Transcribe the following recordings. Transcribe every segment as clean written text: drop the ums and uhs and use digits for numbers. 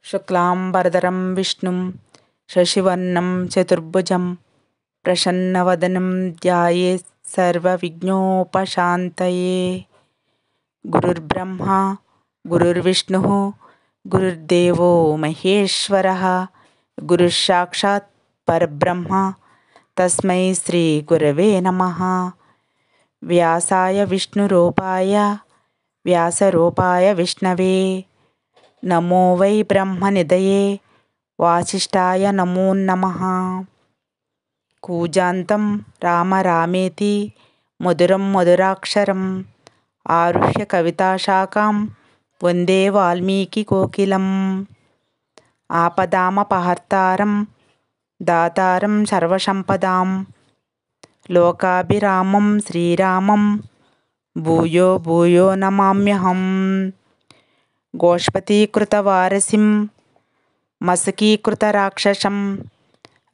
శుక్లాంబరధరం విష్ణుం శశివర్ణం చతుర్భుజం ప్రసన్నవదనం ధ్యాయేత్ సర్వవిఘ్నోపశాంతయే. గురుర్బ్రహ్మ గురుర్విష్ణుః గురుర్దేవో మహేశ్వరః గురుస్సాక్షాత్ పరబ్రహ్మ తస్మై శ్రీ గురవే నమః. వ్యాసాయ విష్ణురూపాయ వ్యాసరూపాయ విష్ణవే నమో వై బ్రహ్మనిధయే వాసిష్ఠాయ నమో నమః. కూజాంతం రామ రామేతి మధురం మధురాక్షరం ఆరుహ్య కవితాశాఖాం వందే వాల్మీకి కోకిలం. ఆపదామపహర్తారం దాతారం సర్వసంపదాం లోకాభిరామం శ్రీరామం భూయో భూయో నమామ్యహం. గోష్పదీకృతవారసిం మశకీకృతరాక్షసం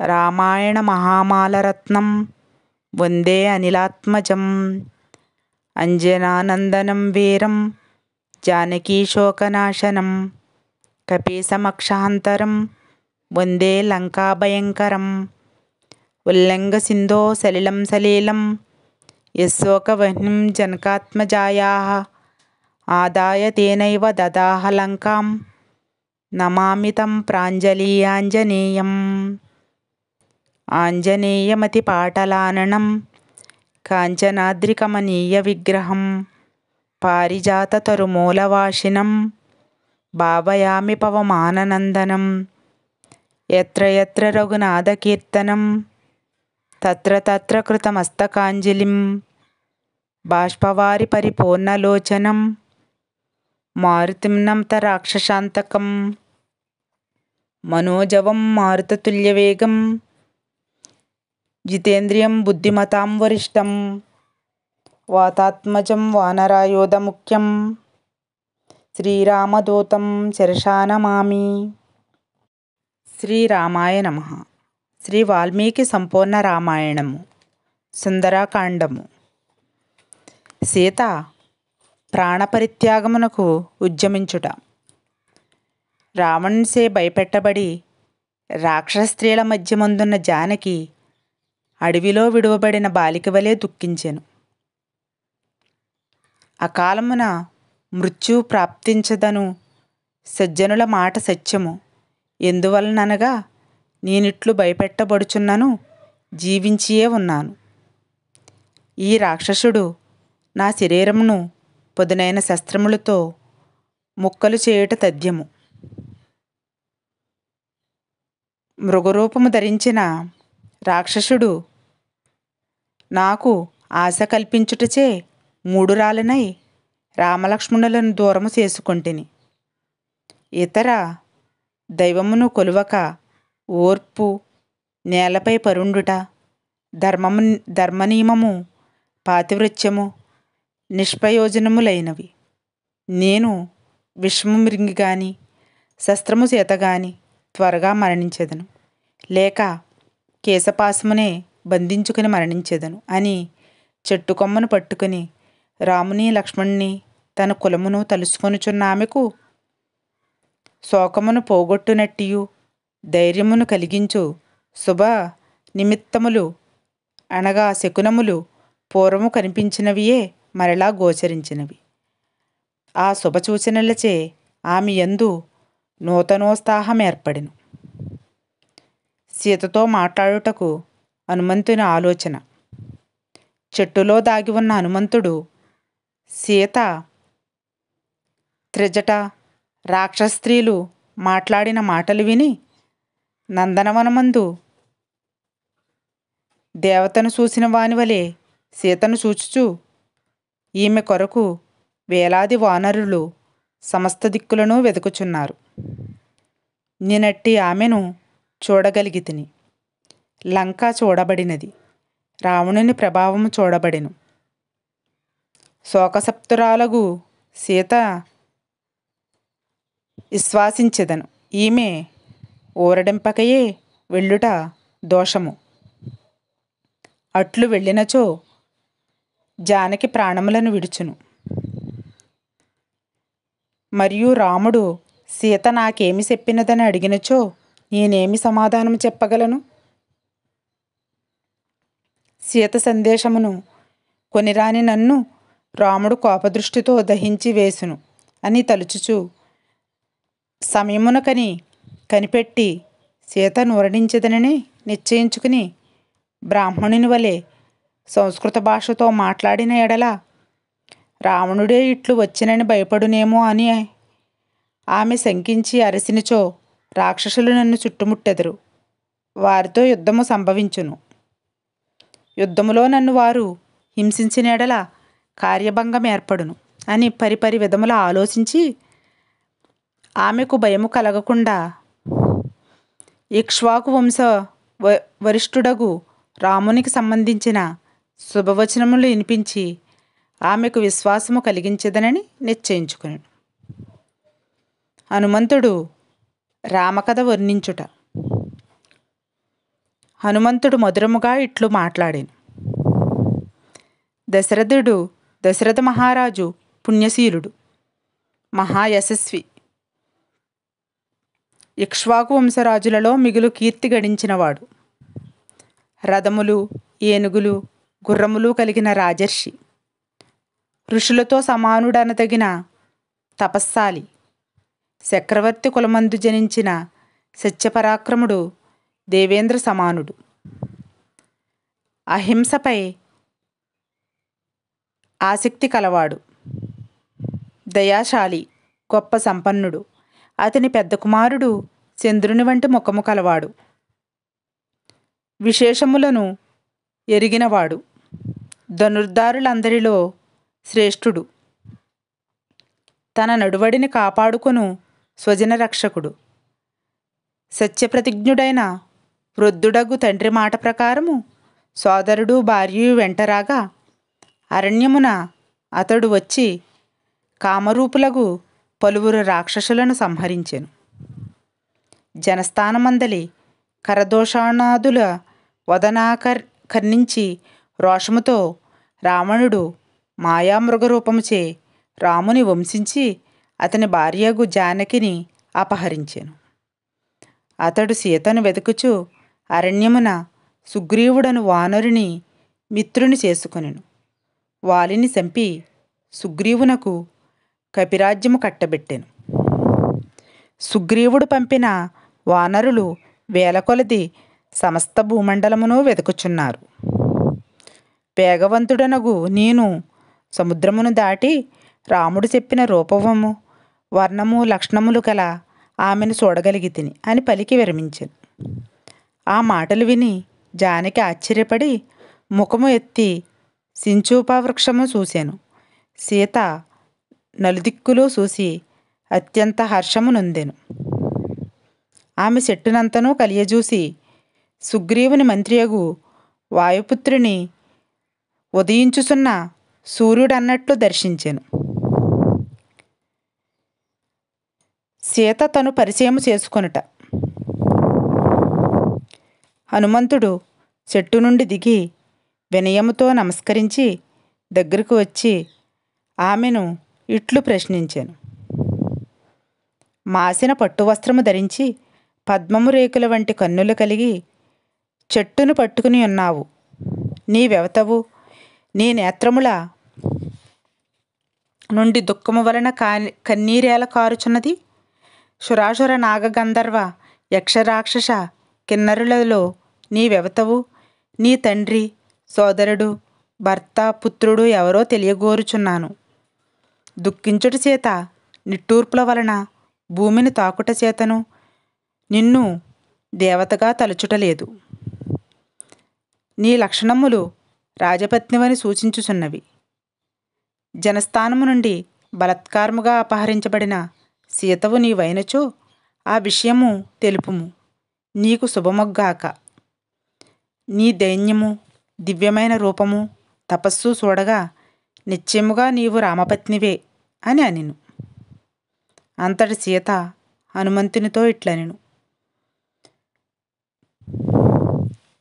రామాయణ మహామాలరత్నం వందే అనిలాత్మజం. అంజనానందనం వీరం జానకీశోకనాశనం కపీశమక్షాంతరం వందే లంకాభయంకరం. ఉల్లంఘసింధో సలిలం సలీలం యశోకవహ్నిం జనకాత్మజాయాః ఆదాయ తేనైవ దదాహ లంకాం నమామి తం ప్రాంజలీయాంజనేయం. ఆంజనేయమతిపాటలాననం కాంచనాద్రికమనీయ విగ్రహం పారిజాతతరుమూలవాసినం భావయామి పవమాననందనం. యత్ర యత్ర రఘునాథకీర్తనం తత్ర తత్ర కృతమస్తకాంజలిం బాష్పవారి పరిపూర్ణలోచనం మారుతిం నమత రాక్షసాంతకం. మనోజవం మారుతతుల్యవేగం జితేంద్రియం బుద్ధిమతాం వరిష్టం వాతాత్మజం వానరాయోధముఖ్యం శ్రీరామదూతం శిరసా నమామి. శ్రీరామాయ నమః. శ్రీ వాల్మీకి సంపూర్ణ రామాయణము సుందరాకాండము. సీత ప్రాణపరిత్యాగమునకు ఉద్యమించుట. రావణునిచే భయపెట్టబడి రాక్షస స్త్రీల మధ్యమందున్న జానకి అడవిలో విడువబడిన బాలిక వలె దుఃఖించెను. అకాలమున మృత్యు ప్రాప్తించదను సజ్జనుల మాట సత్యము. ఎందువలననగా నేనిట్లు భయపెట్టబడుచున్నను జీవించియే ఉన్నాను. ఈ రాక్షసుడు నా శరీరమును పదునైన శస్త్రములతో ముక్కలు చేయుట తథ్యము. మృగరూపము ధరించిన రాక్షసుడు నాకు ఆశ కల్పించుటచే మూఢురాలినై రామలక్ష్మణులను దూరము చేసుకొంటిని. ఇతర దైవమును కొలువక ఓర్పు నేలపై పరుండుట ధర్మనియమము పాతివృత్యము నిష్ప్రయోజనములైనవి. నేను విషము మృంగి గాని శస్త్రము చేత గాని త్వరగా మరణించెదను, లేక కేశపాశమునే బంధించుకుని మరణించెదను అని చెట్టు కొమ్మను పట్టుకుని రాముని లక్ష్మణుని తన కులమును తలుసుకొనుచున్న ఆమెకు శోకమును పోగొట్టునట్టియు ధైర్యమును కలిగించు శుభ నిమిత్తములు అనగా శకునములు పూర్వము కనిపించినవియే మరలా గోచరించినవి. ఆ శుభసూచనలచే ఆమె యందు నూతనోత్సాహం ఏర్పడెను. సీతతో మాట్లాడుటకు హనుమంతుని ఆలోచన. చెట్టులో దాగి ఉన్న హనుమంతుడు సీత త్రిజట రాక్షస స్త్రీలు మాట్లాడిన మాటలు విని నందనవనమందు దేవతను చూసిన వాని వలె సీతను చూచుచూ ఈమె కొరకు వేలాది వానరులు సమస్త దిక్కులను వెతుకుచున్నారు. నేనట్టి ఆమెను చూడగలిగితిని. లంక చూడబడినది, రావణుని ప్రభావము చూడబడెను. శోకసప్తురాలగు సీత విశ్వాసించెదను. ఈమె ఊరడింపకయే వెళ్ళుట దోషము. అట్లు వెళ్ళినచో జానకి ప్రాణములను విడుచును. మరియు రాముడు సీత నాకేమి చెప్పినదని అడిగినచో నేనేమి సమాధానం చెప్పగలను? సీత సందేశమును కొనిరాని నన్ను రాముడు కోపదృష్టితో దహించి వేసును అని తలుచుచు సమయమునకని కనిపెట్టి సీత నూరడించదనని నిశ్చయించుకుని బ్రాహ్మణుని వలె సంస్కృత భాషతో మాట్లాడిన ఎడల రావణుడే ఇట్లు వచ్చినని భయపడునేమో అని ఆమె శంకించి అరసినచో రాక్షసులు నన్ను చుట్టుముట్టెదరు. వారితో యుద్ధము సంభవించును. యుద్ధములో నన్ను వారు హింసించిన ఎడల కార్యభంగం ఏర్పడును అని పరిపరి విధముల ఆలోచించి ఆమెకు భయము కలగకుండా ఇక్ష్వాకు వంశ వరిష్ఠుడగు రామునికి సంబంధించిన శుభవచనములు వినిపించి ఆమెకు విశ్వాసము కలిగించదనని నిశ్చయించుకుని. హనుమంతుడు రామకథ వర్ణించుట. హనుమంతుడు మధురముగా ఇట్లు మాట్లాడాను. దశరథ మహారాజు పుణ్యశీలుడు, మహాయశస్వి, ఇక్ష్వాకు వంశరాజులలో మిగులు కీర్తి గడించినవాడు. రథములు, ఏనుగులు, గుర్రములు కలిగిన రాజర్షి, ఋషులతో సమానుడనదగిన తపస్సాలి, చక్రవర్తి కులమందు జనించిన సత్యపరాక్రముడు, దేవేంద్ర సమానుడు, అహింసపై ఆసక్తి కలవాడు, దయాశాలి, గొప్ప సంపన్నుడు. అతని పెద్ద కుమారుడు చంద్రుని వంటి ముఖము కలవాడు, విశేషములను ఎరిగినవాడు, ధనుర్ధారులందరిలో శ్రేష్ఠుడు, తన నడువడిని కాపాడుకొను స్వజన రక్షకుడు, సత్యప్రతిజ్ఞుడైన వృద్ధుడగు తండ్రి మాట ప్రకారము సోదరుడు భార్యయు వెంటరాగా అరణ్యమున అతడు వచ్చి కామరూపులగు పలువురు రాక్షసులను సంహరించెను. జనస్థానమందలి కరదోషాణాదుల కర్ణించి రోషముతో రావణుడు మాయామృగరూపముచే రాముని వంశించి అతని భార్యగు జానకిని అపహరించెను. అతడు సీతను వెతుకుచు అరణ్యమున సుగ్రీవుడను వానరుని మిత్రుని చేసుకొనెను. వాలిని చంపి సుగ్రీవునకు కపిరాజ్యము కట్టబెట్టెను. సుగ్రీవుడు పంపిన వానరులు వేలకొలది సమస్త భూమండలమును వెతుకుచున్నారు. వేగవంతుడనగు నేను సముద్రమును దాటి రాముడు చెప్పిన రూపము, వర్ణము, లక్షణములు గల ఆమెను చూడగలిగితిని అని పలికి విరమించెను. ఆ మాటలు విని జానకి ఆశ్చర్యపడి ముఖము ఎత్తి సించూపవృక్షము చూశాను. సీత నలుదిక్కులు చూసి అత్యంత హర్షము నొందెను. ఆమె చెట్టునంతనూ కలియజూసి సుగ్రీవుని మంత్రియగు వాయుపుత్రుని ఉదయించుచున్న సూర్యుడన్నట్లు దర్శించెను. సీత తను పరిచయము చేసుకొనుట. హనుమంతుడు చెట్టు నుండి దిగి వినయముతో నమస్కరించి దగ్గరకు వచ్చి ఆమెను ఇట్లు ప్రశ్నించాను. మాసిన పట్టు వస్త్రము ధరించి పద్మము రేకుల వంటి కన్నులు కలిగి చెట్టును పట్టుకుని ఉన్నావు. నీవెవతవు? నీ నేత్రముల నుండి దుఃఖము వలన కన్నీరేల కారుచున్నది. సురాసుర నాగగంధర్వ యక్షరాక్షస కిన్నరులలో నీవెవతవు? నీ తండ్రి, సోదరుడు, భర్త, పుత్రుడు ఎవరో తెలియగోరుచున్నాను. దుఃఖించుట చేత నిట్టూర్పుల వలన భూమిని తాకుట చేతను నిన్ను దేవతగా తలుచుటలేదు. నీ లక్షణములు రాజపత్నివని సూచించుచున్నవి. జనస్థానము నుండి బలత్కారముగా అపహరించబడిన సీతవు నీవైనచో ఆ విషయము తెలుపుము. నీకు శుభమొగ్గాక. నీ దైన్యము, దివ్యమైన రూపము, తపస్సు చూడగా నిశ్చయముగా నీవు రామపత్నివే అని అనెను. అంతటి సీత హనుమంతునితో ఇట్లనెను.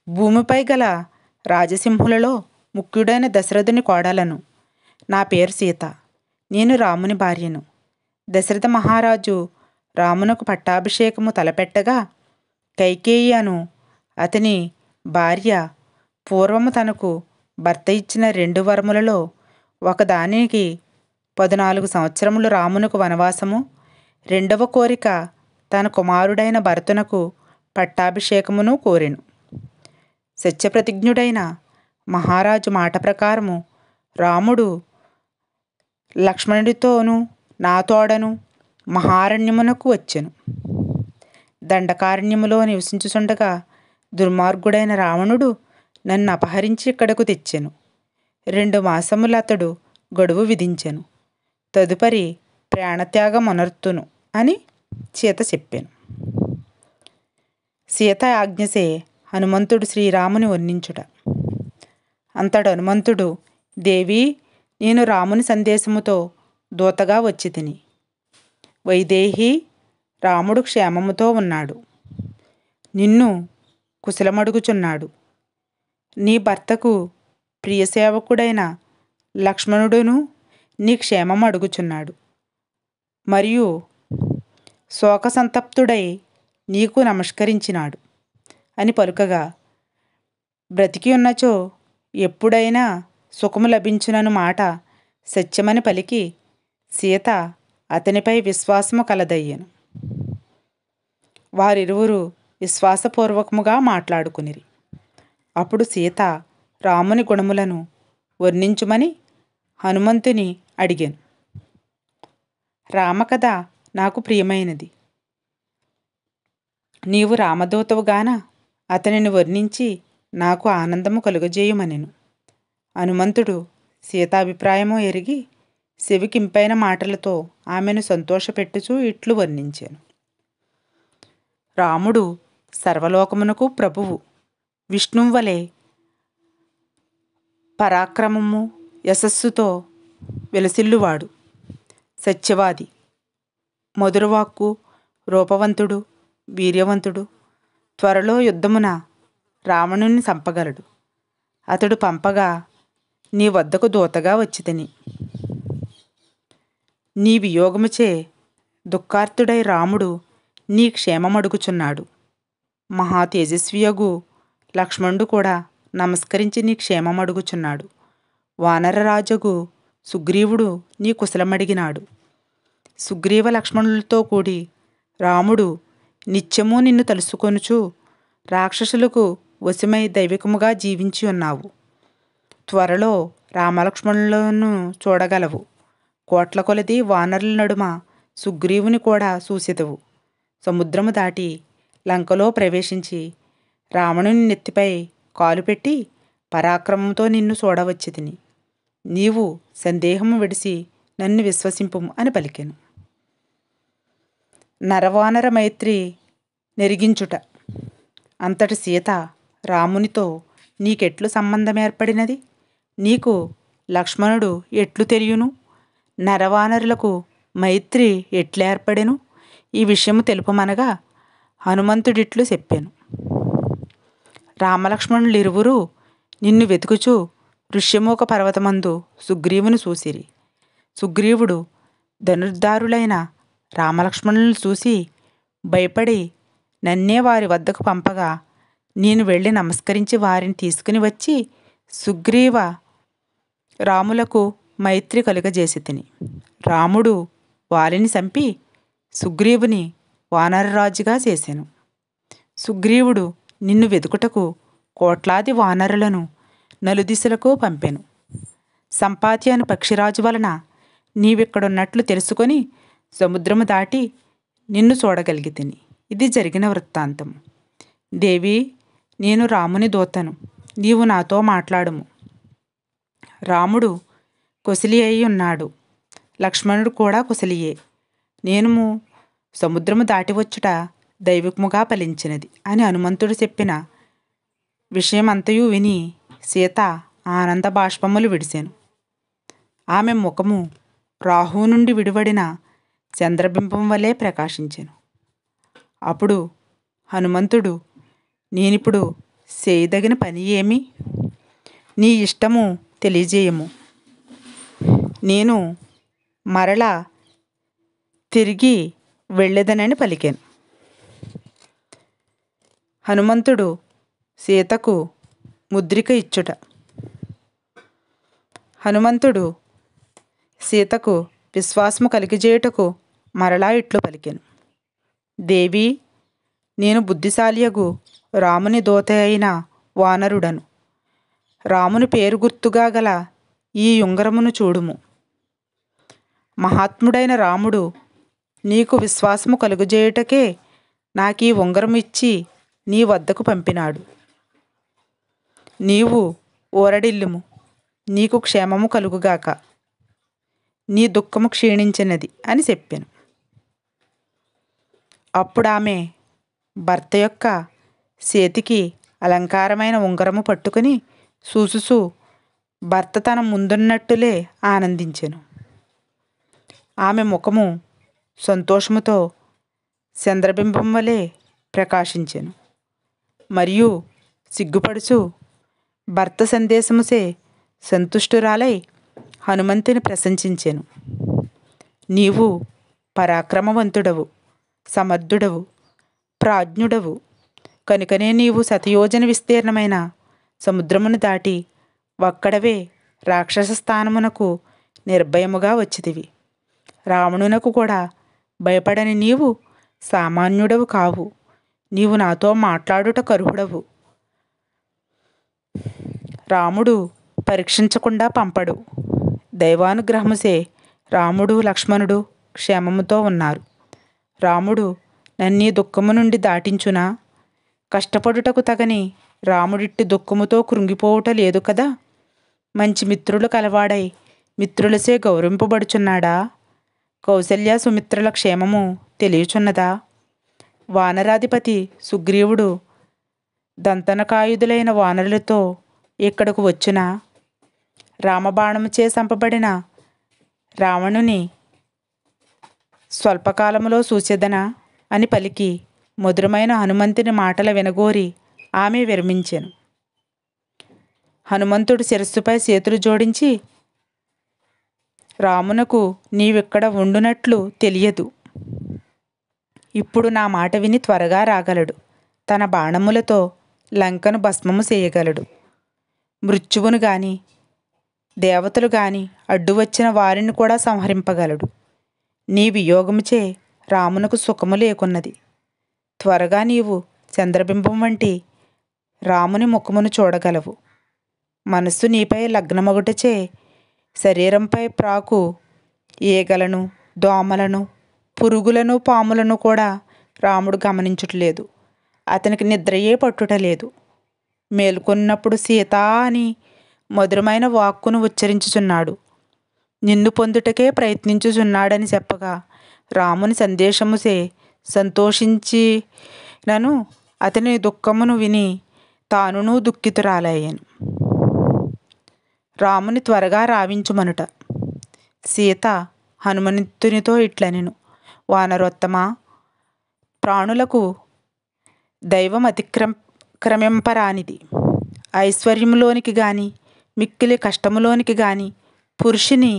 భూమిపై గల రాజసింహులలో ముఖ్యుడైన దశరథుని కోడలను. నా పేరు సీత. నేను రాముని భార్యను. దశరథ మహారాజు రామునకు పట్టాభిషేకము తలపెట్టగా కైకేయి అను అతని భార్య పూర్వము తనకు భర్త ఇచ్చిన 2 వరములలో ఒకదానికి 14 సంవత్సరములు రామునకు వనవాసము, రెండవ కోరిక తన కుమారుడైన భరతునకు పట్టాభిషేకమును కోరెను. సత్యప్రతిజ్ఞుడైన మహారాజు మాట ప్రకారము రాముడు లక్ష్మణుడితోనూ నా తోడను మహారణ్యమునకు వచ్చెను. దండకారణ్యములో నివసించుచుండగా దుర్మార్గుడైన రావణుడు నన్ను అపహరించి ఇక్కడకు తెచ్చెను. 2 మాసములు అతడు గడువు విధించెను. తదుపరి ప్రాణత్యాగం అనర్తును అని సీత చెప్పాను. సీత ఆజ్ఞసే హనుమంతుడు శ్రీరాముని వర్ణించుట. అంతడు హనుమంతుడు, దేవి, నేను రాముని సందేశముతో దూతగా వచ్చి తిని. వైదేహి, రాముడు క్షేమముతో ఉన్నాడు. నిన్ను కుశలమడుగుచున్నాడు. నీ భర్తకు ప్రియసేవకుడైన లక్ష్మణుడును నీ క్షేమం అడుగుచున్నాడు. మరియు శోకసంతప్తుడై నీకు నమస్కరించినాడు అని పలుకగా, బ్రతికి ఉన్నచో ఎప్పుడైనా సుఖము లభించునను మాట సత్యమని పలికి సీత అతనిపై విశ్వాసము కలదయ్యను. వారిరువురు విశ్వాసపూర్వకముగా మాట్లాడుకునిరి. అప్పుడు సీత రాముని గుణములను వర్ణించుమని హనుమంతుని అడిగాను. రామకథ నాకు ప్రియమైనది. నీవు రామదూతవుగాన అతనిని వర్ణించి నాకు ఆనందము కలుగజేయుమనెను. హనుమంతుడు సీతాభిప్రాయము ఎరిగి చెవికింపైన మాటలతో ఆమెను సంతోషపెట్టుచూ ఇట్లు వర్ణించాను. రాముడు సర్వలోకమునకు ప్రభువు. విష్ణువువలే పరాక్రమము యశస్సుతో వెలసిల్లువాడు. సత్యవాది, మధురవాక్కు, రూపవంతుడు, వీర్యవంతుడు. త్వరలో యుద్ధమున రావణుని చంపగలడు. అతడు పంపగా నీ వద్దకు దూతగా వచ్చితిని. నీ వియోగముచే దుఃఖార్తుడై రాముడు నీ క్షేమమడుగుచున్నాడు. మహా తేజస్వియగు లక్ష్మణుడు కూడా నమస్కరించి నీ క్షేమమడుగుచున్నాడు. వానరరాజగు సుగ్రీవుడు నీ కుశలమడిగినాడు. సుగ్రీవ లక్ష్మణులతో కూడి రాముడు నిత్యము నిన్ను తలుసుకొనుచు రాక్షసులకు వశమై దైవికముగా జీవించి ఉన్నావు. త్వరలో రామలక్ష్మణులను చూడగలవు. కోట్ల కొలది వానరుల నడుమ సుగ్రీవుని కూడా చూసెదవు. సముద్రము దాటి లంకలో ప్రవేశించి రావణుని నెత్తిపై కాలు పెట్టి పరాక్రమంతో నిన్ను చూడవచ్చితిని. నీవు సందేహము విడిసి నన్ను విశ్వసింపుము అని పలికెను. నరవానర మైత్రి నెరిగించుట. అంతటి సీత రామునితో నీకెట్లు సంబంధం ఏర్పడినది? నీకు లక్ష్మణుడు ఎట్లు తెలియను? నరవానరులకు మైత్రి ఎట్లేర్పడెను? ఈ విషయము తెలుపమనగా హనుమంతుడిట్లు చెప్పాను. రామలక్ష్మణులిరువురు నిన్ను వెతుకుచూ ఋష్యమూక పర్వతమందు సుగ్రీవుని చూసిరి. సుగ్రీవుడు ధనుర్ధారులైన రామలక్ష్మణులను చూసి భయపడి నన్నే వారి వద్దకు పంపగా నేను వెళ్ళి నమస్కరించి వారిని తీసుకుని వచ్చి సుగ్రీవ రాములకు మైత్రి కలుగజేసి తిని. రాముడు వాలిని చంపి సుగ్రీవుని వానరరాజుగా చేశాను. సుగ్రీవుడు నిన్ను వెతుకుటకు కోట్లాది వానరులను నలుదిశలకు పంపెను. సంపాతి అను పక్షిరాజు వలన నీవిక్కడున్నట్లు తెలుసుకొని సముద్రము దాటి నిన్ను చూడగలిగితిని. ఇది జరిగిన వృత్తాంతం. దేవి, నేను రాముని దూతను. నీవు నాతో మాట్లాడుము. రాముడు కుశలి అయి ఉన్నాడు. లక్ష్మణుడు కూడా కుశలియే. నేను సముద్రము దాటివచ్చుట దైవికముగా ఫలించినది అని హనుమంతుడు చెప్పిన విషయమంతయు విని సీత ఆనంద బాష్పములు విడిసెను. ఆమె ముఖము రాహువు నుండి విడివడిన చంద్రబింబం వలె ప్రకాశించెను. అప్పుడు హనుమంతుడు, నేనిప్పుడు చేయదగిన పని ఏమి? నీ ఇష్టము తెలియజేయము. నేను మరలా తిరిగి వెళ్ళెదనని పలికాను. హనుమంతుడు సీతకు ముద్రిక ఇచ్చుట. హనుమంతుడు సీతకు విశ్వాసము కలిగజేయుటకు మరలా ఇట్లు పలికెను. దేవి, నేను బుద్ధిశాలియగు రాముని దూత అయిన వానరుడను. రాముని పేరు గుర్తుగా గల ఈ ఉంగరమును చూడుము. మహాత్ముడైన రాముడు నీకు విశ్వాసము కలుగజేయుటకే నాకీ ఉంగరం ఇచ్చి నీ వద్దకు పంపినాడు. నీవు ఊరడిల్లుము, నీకు క్షేమము కలుగుగాక, నీ దుఃఖము క్షీణించినది అని చెప్పాను. అప్పుడామె భర్త యొక్క చేతికి అలంకారమైన ఉంగరము పట్టుకుని చూసుచూ భర్త తన ముందున్నట్టులే ఆనందించెను. ఆమె ముఖము సంతోషముతో చంద్రబింబం వలె ప్రకాశించెను. మరియు సిగ్గుపడుచు భర్త సందేశముసే సంతుష్టురాలై హనుమంతుని ప్రశంసించెను. నీవు పరాక్రమవంతుడవు, సమర్థుడవు, ప్రాజ్ఞుడవు కనుకనే నీవు శతయోజన విస్తీర్ణమైన సముద్రమును దాటి ఒక్కడవే రాక్షస స్థానమునకు నిర్భయముగా వచ్చితివి. రావణునకు కూడా భయపడని నీవు సామాన్యుడవు కావు. నీవు నాతో మాట్లాడుట కర్హుడవు. రాముడు పరీక్షించకుండా పంపడు. దైవానుగ్రహముసే రాముడు లక్ష్మణుడు క్షేమముతో ఉన్నారు. రాముడు నన్నీ దుఃఖము నుండి దాటించునా? కష్టపడుటకు తగని రాముడిట్టి దుఃఖముతో కృంగిపోవుట లేదు కదా. మంచి మిత్రులు కలవాడై మిత్రులసే గౌరవింపబడుచున్నాడా? కౌసల్య సుమిత్రుల క్షేమము తెలియచున్నదా? వానరాధిపతి సుగ్రీవుడు దంతనకాయుధులైన వానరులతో ఇక్కడకు వచ్చునా? రామబాణముచే చంపబడిన రావణుని స్వల్పకాలములో చూచెదనా అని పలికి మధురమైన హనుమంతుని మాటల వినగోరి ఆమె విరమించెను. హనుమంతుడు శిరస్సుపై చేతులు జోడించి, రామునకు నీవిక్కడ ఉండునట్లు తెలియదు. ఇప్పుడు నా మాట విని త్వరగా రాగలడు. తన బాణములతో లంకను భస్మము చేయగలడు. మృత్యువును గాని దేవతలు గాని అడ్డు వచ్చిన వారిని కూడా సంహరింపగలడు. నీ వియోగముచే రామునకు సుఖము లేకున్నది. త్వరగా నీవు చంద్రబింబం వంటి రాముని ముఖమును చూడగలవు. మనస్సు నీపై లగ్నమగుటచే శరీరంపై ప్రాకు ఈగలను, దోమలను, పురుగులను, పాములను కూడా రాముడు గమనించుటలేదు. అతనికి నిద్రయే పట్టుటలేదు. మేల్కొన్నప్పుడు సీతా అని మధురమైన వాక్కును ఉచ్చరించుచున్నాడు. నిన్ను పొందుటకే ప్రయత్నించుచున్నాడని చెప్పగా రాముని సందేశముసే సంతోషించినను అతని దుఃఖమును విని తానును దుఃఖితురాలయ్యాను. రాముని త్వరగా రావించుమనుట. సీత హనుమంతునితో ఇట్లనెను. వానరోత్తమా, ప్రాణులకు దైవం క్రమింపరానిది. ఐశ్వర్యములోనికి గాని మిక్కిలి కష్టములోనికి గాని పురుషుని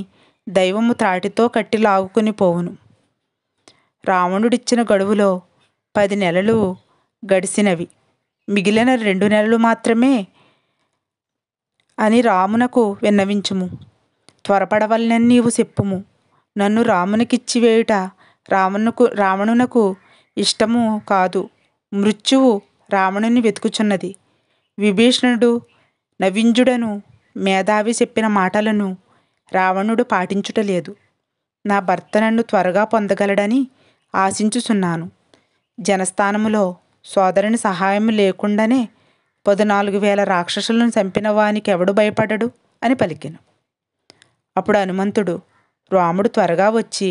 దైవము త్రాటితో కట్టి లాగుకుని పోవును. రావణుడిచ్చిన గడువులో 10 నెలలు గడిసినవి. మిగిలిన 2 నెలలు మాత్రమే అని రామునకు విన్నవించుము. త్వరపడవలనని నీవు చెప్పుము. నన్ను రామునికిచ్చి వేయుట రావణునకు ఇష్టము కాదు. మృత్యువు రావణుని వెతుకుచున్నది. విభీషణుడు నవింజుడను మేధావి చెప్పిన మాటలను రావణుడు పాటించుటలేదు. నా భర్త నన్ను త్వరగా పొందగలడని ఆశించుచున్నాను. జనస్థానములో సోదరుని సహాయం లేకుండానే 14,000 రాక్షసులను చంపిన వానికి ఎవడు భయపడడు అని పలికెను. అప్పుడు హనుమంతుడు, రాముడు త్వరగా వచ్చి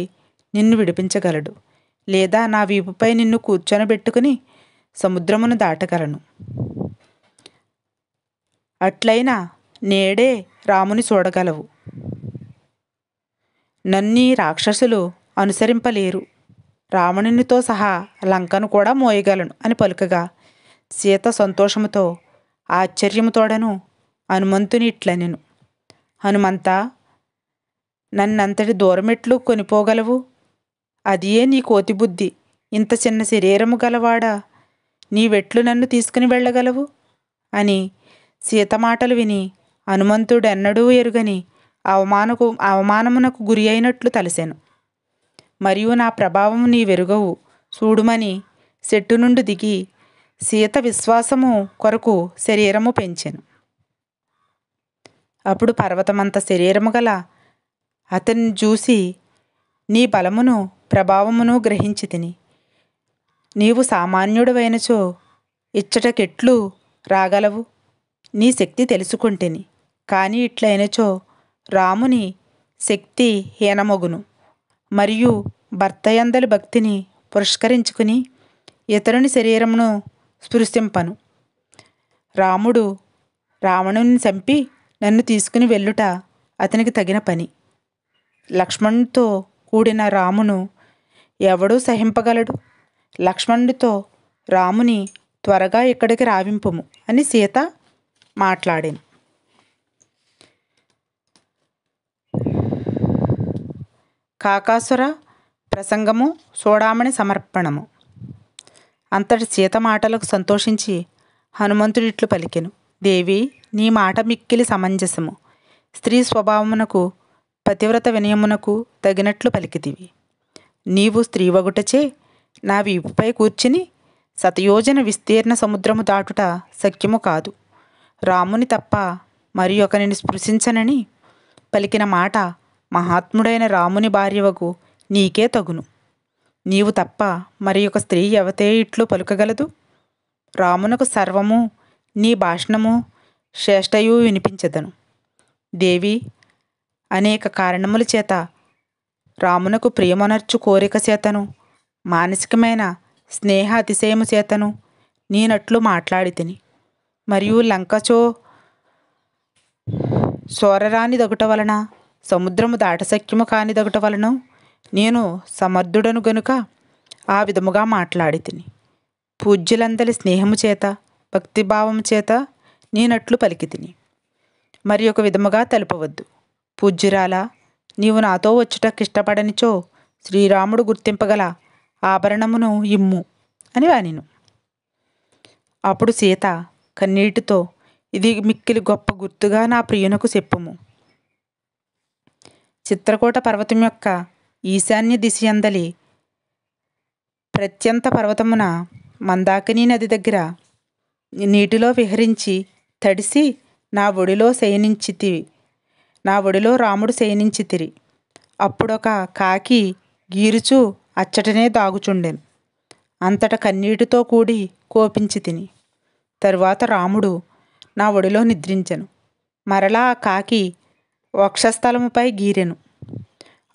నిన్ను విడిపించగలడు, లేదా నా వీపుపై నిన్ను కూర్చొనబెట్టుకుని సముద్రమును దాటగలను. అట్లయినా నేడే రాముని చూడగలవు. నన్నీ రాక్షసులు అనుసరింపలేరు. రావణునితో సహా లంకను కూడా మోయగలను అని పలుకగా సీత సంతోషముతో ఆశ్చర్యముతోడను హనుమంతుని ఇట్లనెను. హనుమంతా, నన్నంతటి దూరమెట్లు కొనిపోగలవు? అదియే నీ కోతిబుద్ధి. ఇంత చిన్న శరీరము గలవాడా, నీవెట్లు నన్ను తీసుకుని వెళ్ళగలవు అని సీత మాటలు విని హనుమంతుడెన్నడూ ఎరుగని అవమానమునకు గురి అయినట్లు తలసెను. మరియు నా ప్రభావము నీవెరుగవు చూడుమని చెట్టు నుండి దిగి సీత విశ్వాసము కొరకు శరీరము పెంచెను. అప్పుడు పర్వతమంత శరీరము గల అతన్ని చూసి, నీ బలమును ప్రభావమును గ్రహించి తిని, నీవు సామాన్యుడవైనచో ఇచ్చటకెట్లు రాగలవు, నీ శక్తి తెలుసుకుంటేని. కానీ ఇట్లయినచో రాముని శక్తి హీనమగును, మరియు భర్తయందలి భక్తిని పురస్కరించుకుని ఇతరుని శరీరమును స్పృశింపను. రాముడు రావణుని చంపి నన్ను తీసుకుని వెళ్ళుట అతనికి తగిన పని. లక్ష్మణునితో కూడిన రామును ఎవడూ సహింపగలడు. లక్ష్మణుడితో రాముని త్వరగా ఇక్కడికి రావింపుము అని సీత మాట్లాడాను. కాకాసుర ప్రసంగము చూడామణి సమర్పణము. అంతటి సీత మాటలకు సంతోషించి హనుమంతుడిట్లు పలికెను. దేవి, నీ మాట మిక్కిలి సమంజసము. స్త్రీ స్వభావమునకు పతివ్రత వినయమునకు తగినట్లు పలికితివి. నీవు స్త్రీవగుటచే నా వీపుపై కూర్చుని శతయోజన విస్తీర్ణ సముద్రము దాటుట శక్యము కాదు. రాముని తప్ప మరి ఒకరిని స్పృశించనని పలికిన మాట మహాత్ముడైన రాముని భార్యవగు నీకే తగును. నీవు తప్ప మరి ఒక స్త్రీ ఎవతే ఇట్లు పలుకగలదు? రామునకు సర్వము నీ భాషణము శ్రేష్టయు వినిపించదను. దేవి, అనేక కారణముల చేత రామునకు ప్రియమనర్చు కోరిక చేతను మానసికమైన స్నేహ అతిశయము చేతను నేనట్లు మాట్లాడి తిని, మరియు లంకచో సోరరాని దగుట వలన సముద్రము దాటశక్యము కాని దగుట వలన నేను సమర్థుడను గనుక ఆ విధముగా మాట్లాడి తిని. పూజ్యులందలి స్నేహము చేత భక్తిభావము చేత నేనట్లు పలికి తిని. మరి ఒక విధముగా తెలుపవద్దు. పూజ్యురాలా, నీవు నాతో వచ్చుటకిష్టపడనిచో శ్రీరాముడు గుర్తింపగల ఆభరణమును ఇమ్ము అని వానిను. అప్పుడు సీత కన్నీటితో, ఇది మిక్కిలి గొప్ప గుర్తుగా నా ప్రియునకు చెప్పుము. చిత్రకూట పర్వతం యొక్క ఈశాన్య దిశయందలి ప్రత్యంత పర్వతమున మందాకిని నది దగ్గర నీటిలో విహరించి తడిసి నా ఒడిలో రాముడు శయనించితిరి. అప్పుడొక కాకి గీరుచు అచ్చటనే దాగుచుండెను. అంతట కన్నీటితో కూడి కోపించి తిని. తరువాత రాముడు నా ఒడిలో నిద్రించెను. మరలా ఆ కాకి వక్షస్థలముపై గీరెను.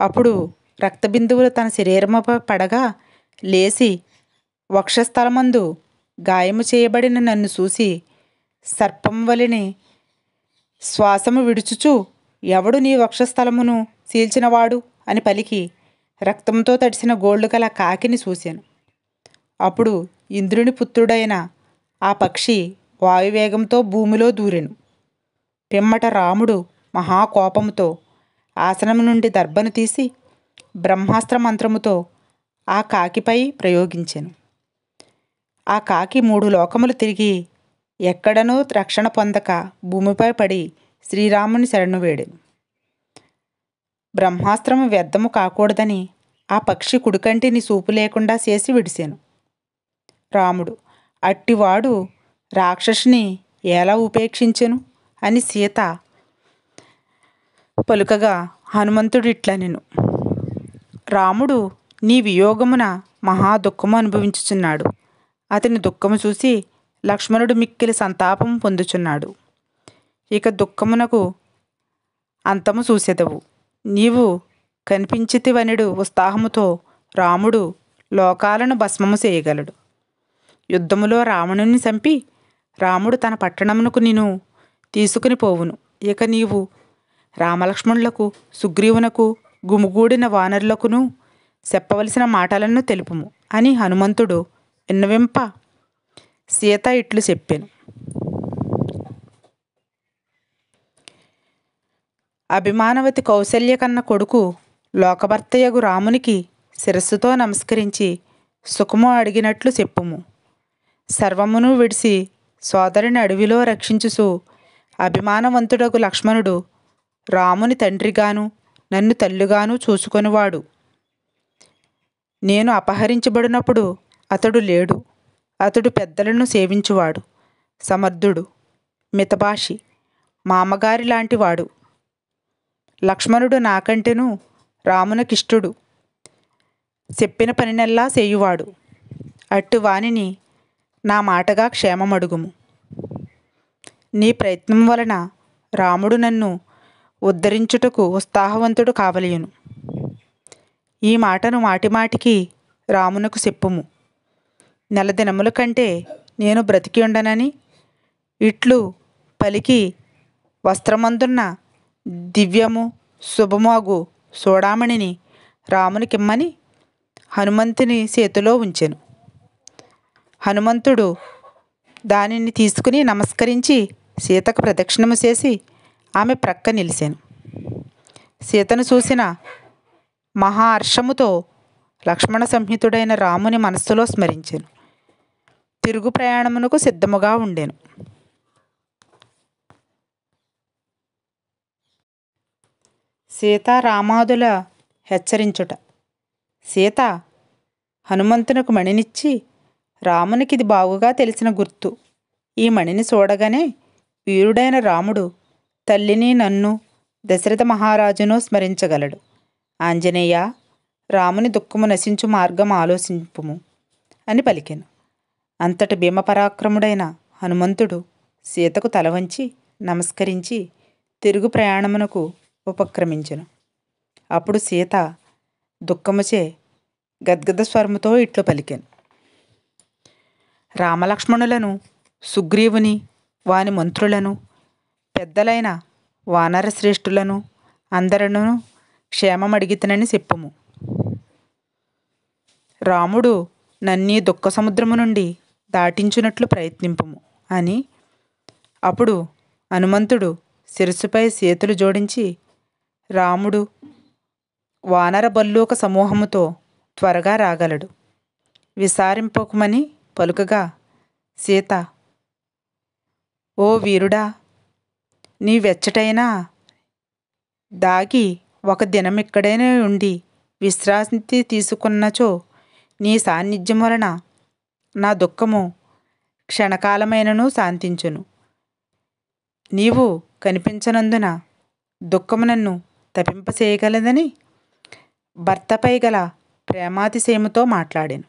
అప్పుడు రక్తబిందువులు తన శరీరముపై పడగా లేచి వక్షస్థలమందు గాయము చేయబడిన నన్ను చూసి సర్పం వలెని శ్వాసము విడుచుచు, ఎవడు నీ వక్షస్థలమును చీల్చినవాడు అని పలికి రక్తంతో తడిసిన గోళ్లు గల కాకిని చూశాను. అప్పుడు ఇంద్రుని పుత్రుడైన ఆ పక్షి వాయువేగంతో భూమిలో దూరెను. పిమ్మట రాముడు మహాకోపముతో ఆసనము నుండి దర్భను తీసి బ్రహ్మాస్త్ర మంత్రముతో ఆ కాకిపై ప్రయోగించెను. ఆ కాకి 3 లోకములు తిరిగి ఎక్కడనూ రక్షణ పొందక భూమిపై పడి శ్రీరాముని శరణు వేడెను. బ్రహ్మాస్త్రము వ్యర్థము కాకూడదని ఆ పక్షి కుడికంటిని చూపు లేకుండా చేసి విడిసెను. రాముడు, అట్టివాడు రాక్షసుని ఎలా ఉపేక్షించెను అని సీత పలుకగా హనుమంతుడు ఇట్లనెను. రాముడు నీ వియోగమున మహా దుఃఖము అనుభవించుచున్నాడు. అతని దుఃఖము చూసి లక్ష్మణుడు మిక్కిలి సంతాపం పొందుచున్నాడు. ఇక దుఃఖమునకు అంతము చూసెదవు. నీవు కనిపించితివనెడు ఉత్సాహముతో రాముడు లోకాలను భస్మము చేయగలడు. యుద్ధములో రావణుని చంపి రాముడు తన పట్టణమునకు నిన్ను తీసుకుని పోవును. ఇక నీవు రామలక్ష్మణులకు సుగ్రీవునకు గుమిగూడిన వానరులకును చెప్పవలసిన మాటలను తెలుపుము అని హనుమంతుడు విన్నవింప సీత ఇట్లు చెప్పెను. అభిమానవతి కౌసల్య కన్న కొడుకు లోకభర్తయగు రామునికి శిరస్సుతో నమస్కరించి సుఖము అడిగినట్లు చెప్పుము. సర్వమును విడిసి సోదరుని అడవిలో రక్షించుసు అభిమానవంతుడగు లక్ష్మణుడు రాముని తండ్రిగాను నన్ను తల్లిగాను చూసుకొనివాడు. నేను అపహరించబడినప్పుడు అతడు లేడు. అతడు పెద్దలను సేవించువాడు, సమర్థుడు, మితభాషి, మామగారి లాంటివాడు. లక్ష్మణుడు నాకంటేను రామునకిష్టుడు, చెప్పిన పనినెల్లా చేయువాడు. అట్టి వానిని నా మాటగా క్షేమమడుగుము. నీ ప్రయత్నం వలన రాముడు నన్ను ఉద్ధరించుటకు ఉత్సాహవంతుడు కావలయును. ఈ మాటను మాటిమాటికి రామునకు చెప్పుము. నెల దినముల కంటే నేను బ్రతికి ఉండనని ఇట్లు పలికి వస్త్రమందున్న దివ్యము శుభమాగు చూడామణిని రామునికిమ్మని హనుమంతుని చేతిలో ఉంచెను. హనుమంతుడు దానిని తీసుకుని నమస్కరించి సీతకు ప్రదక్షిణము చేసి ఆమె ప్రక్క నిలిచాను. సీతను చూసిన మహాహర్షముతో లక్ష్మణ సంహితుడైన రాముని మనస్సులో స్మరించాను. తిరుగు ప్రయాణమునకు సిద్ధముగా ఉండెను. సీతారామాదుల హెచ్చరించుట. సీత హనుమంతునకు మణినిచ్చి, రామునికిది బాగుగా తెలిసిన గుర్తు. ఈ మణిని చూడగానే వీరుడైన రాముడు తల్లిని నన్ను దశరథ మహారాజును స్మరించగలడు. ఆంజనేయ, రాముని దుఃఖము నశించు మార్గం ఆలోచింపుము అని పలికెను. అంతటి భీమపరాక్రముడైన హనుమంతుడు సీతకు తలవంచి నమస్కరించి తిరుగు ప్రయాణమునకు ఉపక్రమించెను. అప్పుడు సీత దుఃఖముచే గద్గద స్వరముతో ఇట్లు పలికెను. రామలక్ష్మణులను, సుగ్రీవుని, వాని మంత్రులను, పెద్దలైన వానరశ్రేష్ఠులను అందరను క్షేమమడిగితనని చెప్పుము. రాముడు నన్నీ దుఃఖ సముద్రము నుండి దాటించునట్లు ప్రయత్నింపుము అని. అప్పుడు హనుమంతుడు శిరస్సుపై చేతులు జోడించి, రాముడు వానర బల్లూక సమూహముతో త్వరగా రాగలడు, విసారింపకుమని పలుకగా, సీత, ఓ వీరుడా, నీవెచ్చటైనా దాగి ఒక దినమిక్కడైనా ఉండి విశ్రాంతి తీసుకున్నచో నీ సాన్నిధ్యం వలన నా దుఃఖము క్షణకాలమైనను శాంతించును. నీవు కనిపించనందున దుఃఖము నన్ను తపింపచేయగలదని భర్తపై గల ప్రేమాతిశయముతో మాట్లాడాను.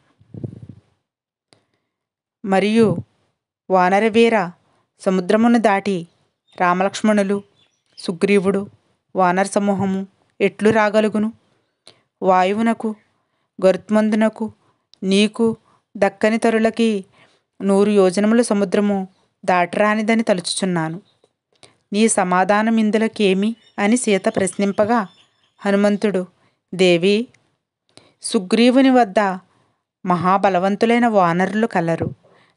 మరియు వానరవీర, సముద్రమును దాటి రామలక్ష్మణులు, సుగ్రీవుడు, వానర సమూహము ఎట్లు రాగలుగును? వాయువునకు, గరుత్మంతునకు, నీకు దక్కని తరులకి 100 యోజనముల సముద్రము దాటరానిదని తలుచుచున్నాను. నీ సమాధానం ఇందులకేమి అని సీత ప్రశ్నింపగా, హనుమంతుడు, దేవి, సుగ్రీవుని వద్ద మహాబలవంతులైన వానరులు కలరు.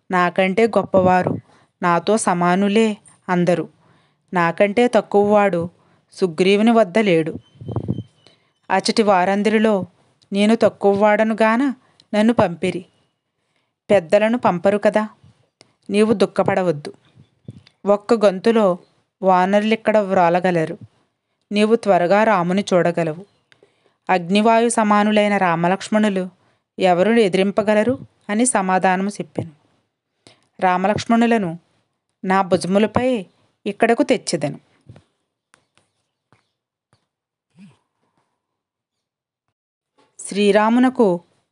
నాకంటే గొప్పవారు, నాతో సమానులే అందరూ. నాకంటే తక్కువవాడు సుగ్రీవుని వద్ద లేడు. అచటి వారందరిలో నేను తక్కువవాడను గాన నన్ను పంపిరి. పెద్దలను పంపరు కదా. నీవు దుఃఖపడవద్దు. ఒక్క గొంతులో వానరులిక్కడ వ్రాలగలరు. నీవు త్వరగా రాముని చూడగలవు. అగ్నివాయు సమానులైన రామలక్ష్మణులు ఎవరు ఎదిరింపగలరు అని సమాధానము చెప్పాను. రామలక్ష్మణులను నా భుజములపై ఇక్కడకు తెచ్చెదను. శ్రీరామునకు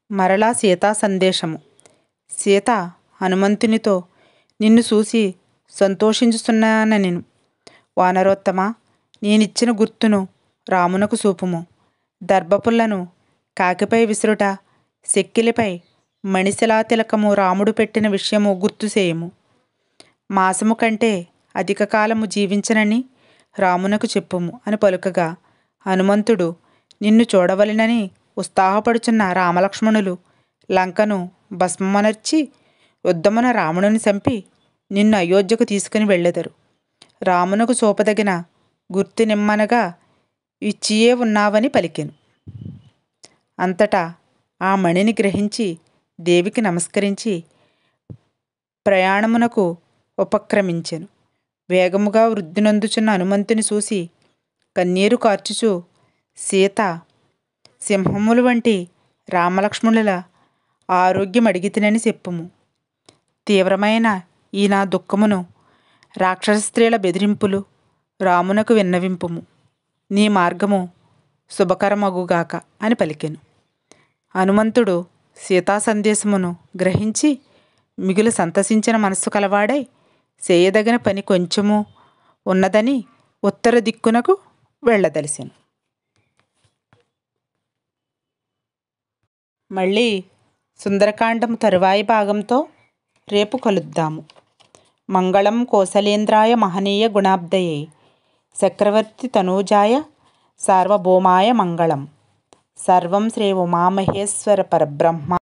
మరలా సీతా సందేశము. సీత హనుమంతునితో, నిన్ను చూసి సంతోషించుతున్నానెను. వానరోత్తమ, నేనిచ్చిన గుర్తును రామునకు చూపుము. దర్భపుల్లను కాకిపై విసురుట, సెక్కిలిపై మణిశిలా తిలకము రాముడు పెట్టిన విషయము గుర్తు చేయుము. మాసము కంటే అధిక కాలము జీవించనని రామునకు చెప్పుము అని పలుకగా, హనుమంతుడు నిన్ను చూడవలెనని ఉత్సాహపడుచున్న రామలక్ష్మణులు లంకను భస్మమనర్చి యుద్ధమున రావణుని చంపి నిన్ను అయోధ్యకు తీసుకుని వెళ్ళెదరు. రామునకు చూపదగిన గుర్తు నిమ్మనగా ఇచ్చియే ఉన్నావని పలికెను. అంతటా ఆ మణిని గ్రహించి దేవికి నమస్కరించి ప్రయాణమునకు ఉపక్రమించెను. వేగముగా వృద్ధినందుచున్న హనుమంతుని చూసి కన్నీరు కార్చుచు సీత, సింహముల వంటి రామలక్ష్మణుల ఆరోగ్యం అడిగితినని చెప్పుము. తీవ్రమైన ఈ నా దుఃఖమును, రాక్షస స్త్రీల బెదిరింపులు రామునకు విన్నవింపుము. నీ మార్గము శుభకరమగుగాక అని పలికెను. హనుమంతుడు సీతా సందేశమును గ్రహించి మిగులు సంతసించిన మనస్సు కలవాడై చేయదగిన పని కొంచెము ఉన్నదని ఉత్తర దిక్కునకు వెళ్ళదలిసెను. మళ్ళీ సుందరకాండం తరువాయి భాగంతో రేపు కలుద్దాము. మంగళం కోసలేంద్రాయ మహనీయ గుణాబ్దయే చక్రవర్తి తనూజాయ సార్వభౌమాయ మంగళం. సర్వం శ్రీ ఉమామహేశ్వర పరబ్రహ్మ